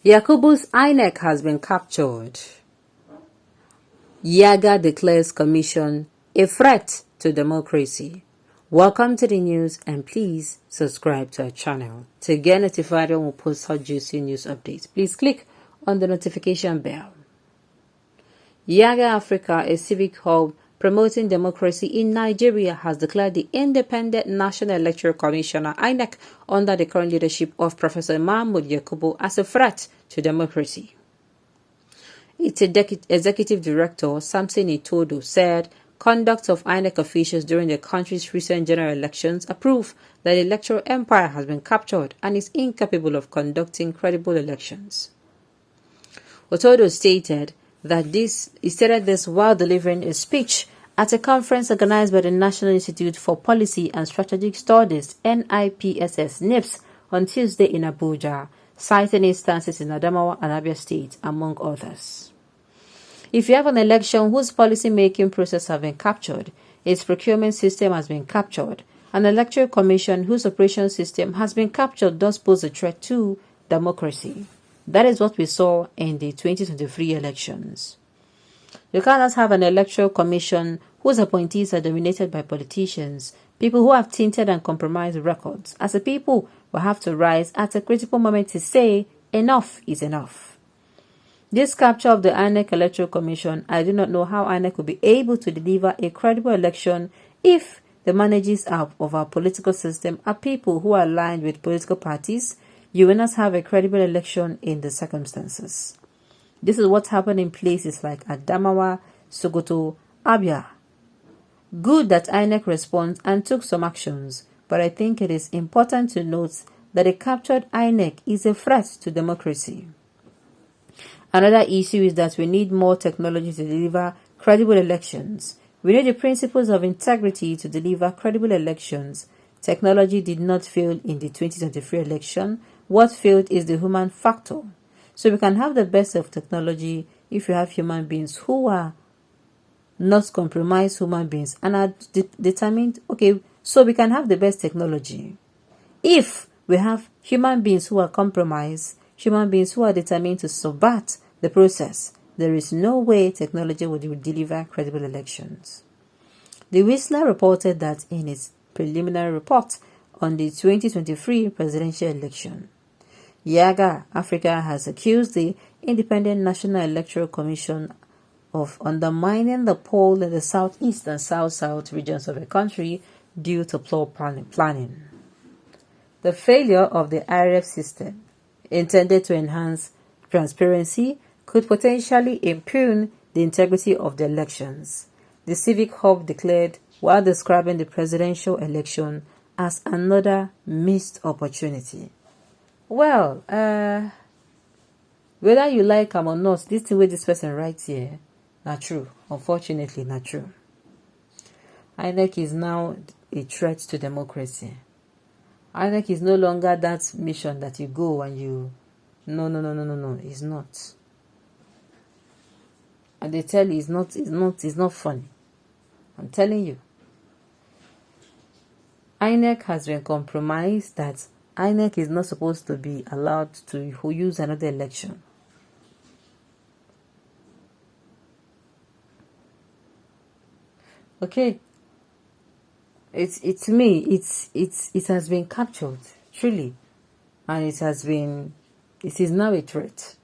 Yakubu's Inec has been captured. Yiaga declares commission a threat to democracy. Welcome to the news and please subscribe to our channel. To get notified when we post hot juicy news updates, please click on the notification bell. Yiaga Africa, a civic hub promoting democracy in Nigeria, has declared the Independent National Electoral Commissioner (INEC) under the current leadership of Professor Yakubu as a threat to democracy. Its executive director, Samson Itodo, said conduct of INEC officials during the country's recent general elections are proof that the electoral empire has been captured and is incapable of conducting credible elections. Itodo stated this while delivering a speech at a conference organized by the National Institute for Policy and Strategic Studies (NIPSS) (NIPS) on Tuesday in Abuja, citing instances in Adamawa and Abia State, among others. If you have an election whose policy-making process has been captured, its procurement system has been captured, an electoral commission whose operation system has been captured does pose a threat to democracy. That is what we saw in the 2023 elections. You cannot have an electoral commission whose appointees are dominated by politicians, people who have tainted and compromised records. As a people, we have to rise at a critical moment to say, enough is enough. This capture of the INEC Electoral Commission, I do not know how INEC will be able to deliver a credible election if the managers of our political system are people who are aligned with political parties. You will not have a credible election in the circumstances. This is what happened in places like Adamawa, Sokoto, Abia. Good that INEC responds and took some actions, but I think it is important to note that a captured INEC is a threat to democracy. Another issue is that we need more technology to deliver credible elections. We need the principles of integrity to deliver credible elections. Technology did not fail in the 2023 election. What failed is the human factor. So we can have the best of technology if you have human beings who are not compromised human beings and are determined, okay, so we can have the best technology. If we have human beings who are compromised, human beings who are determined to subvert the process, there is no way technology will deliver credible elections. The Whistler reported that in its preliminary report on the 2023 presidential election. Yiaga Africa has accused the Independent National Electoral Commission of undermining the poll in the southeast and south-south regions of the country due to poor planning. The failure of the IRF system, intended to enhance transparency, could potentially impugn the integrity of the elections, the Civic Hub declared while describing the presidential election as another missed opportunity. Well, whether you like him or not, this thing way this person writes here, not true. Unfortunately, not true. INEC is now a threat to democracy. INEC is no longer that mission that you go and you... No, it's not. And they tell you it's not funny. I'm telling you. INEC has been compromised that INEC is not supposed to be allowed to use another election. Okay. It has been captured, truly. And it is now a threat.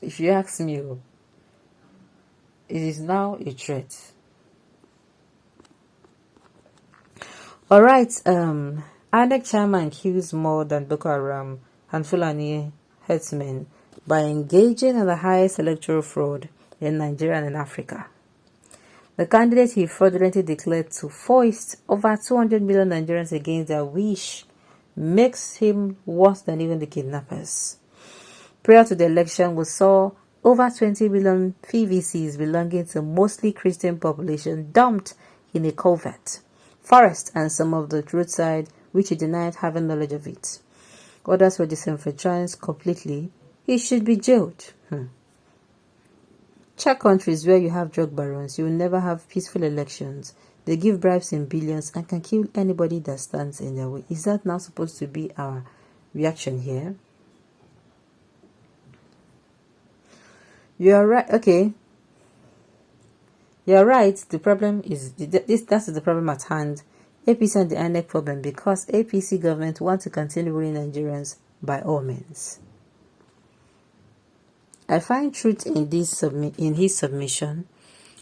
If you ask me, it is now a threat. Alright, INEC chairman accused more than Boko Haram and Fulani herdsmen by engaging in the highest electoral fraud in Nigeria and in Africa. The candidate he fraudulently declared to foist over 200 million Nigerians against their wish makes him worse than even the kidnappers. Prior to the election, we saw over 20 million PVCs belonging to mostly Christian population dumped in a covert, forest and some of the roadside, which he denied having knowledge of it. Others were disenfranchised completely. He should be jailed. Check countries where you have drug barons. You will never have peaceful elections. They give bribes in billions and can kill anybody that stands in their way. Is that now supposed to be our reaction here? You are right. Okay. You're right. The problem is this. That's the problem at hand. APC and the Inec problem, because APC government want to continue ruling Nigerians by all means. I find truth in his submission.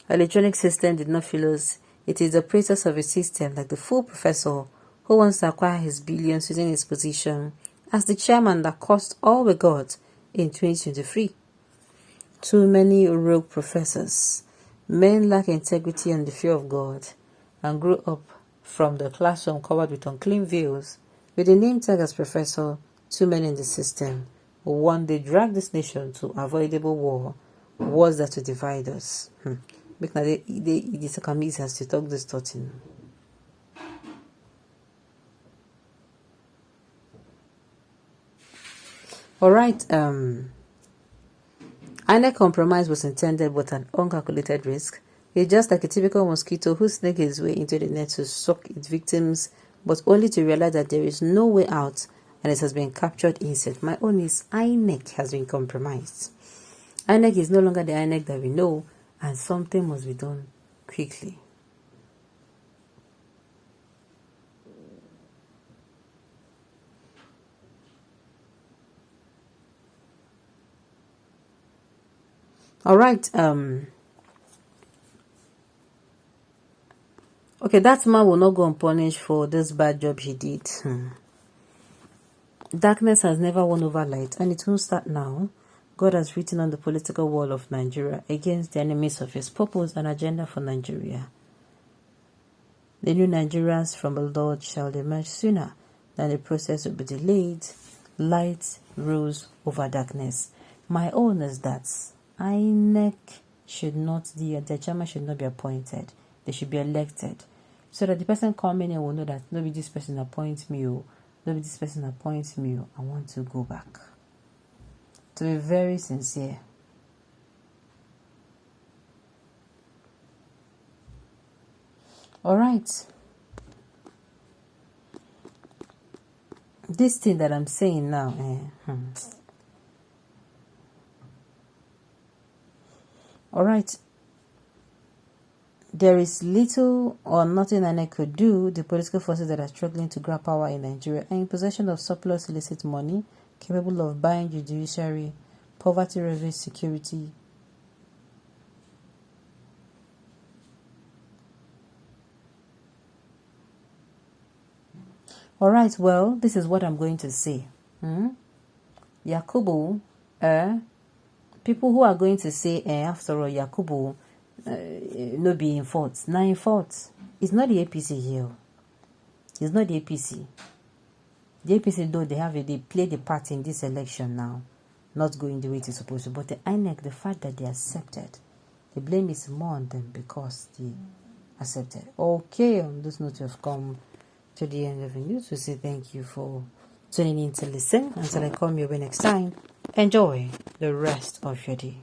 Electronic system did not fail us. It is the operators of a system like the fool professor who wants to acquire his billions using his position as the chairman that cost all we got in 2023. Too many rogue professors. Men lack integrity and the fear of God and grew up from the classroom covered with unclean veils with a name tag as professor. Too many in the system. One day drag this nation to avoidable war. Wars that will divide us. Because they has to talk this thoughting. Alright, Inec compromise was intended but an uncalculated risk. It's just like a typical mosquito who snakes his way into the net to suck its victims, but only to realize that there is no way out and it has been captured inside. My own is Inec has been compromised. Inec is no longer the Inec that we know, and something must be done quickly. All right. Okay, that man will not go unpunished for this bad job he did. Darkness has never won over light, and it won't start now. God has written on the political wall of Nigeria against the enemies of his purpose and agenda for Nigeria. The new Nigerians from the Lord shall emerge sooner than the process will be delayed. Light rules over darkness. My own is that Inec should not, the chairman should not be appointed. They should be elected. So that the person coming in will know that maybe this person appoints me, or maybe this person appoints me, or I want to go back. To be very sincere. Alright. This thing that I'm saying now, Alright. There is little or nothing Inec could do. The political forces that are struggling to grab power in Nigeria are in possession of surplus illicit money, capable of buying judiciary, poverty-ravaged security. Alright, well, this is what I'm going to say. Yakubu, people who are going to say, after all, Yakubu, no be in fault. Now in fault. It's not the APC here. It's not the APC. The APC, though, they play the part in this election now, not going the way it's supposed to. But the Inec, the fact that they accepted, the blame is more on them because they accepted. Okay, on this note, we have come to the end of the news. We say thank you for tuning in to listen. Until I come your way next time, enjoy the rest of your day.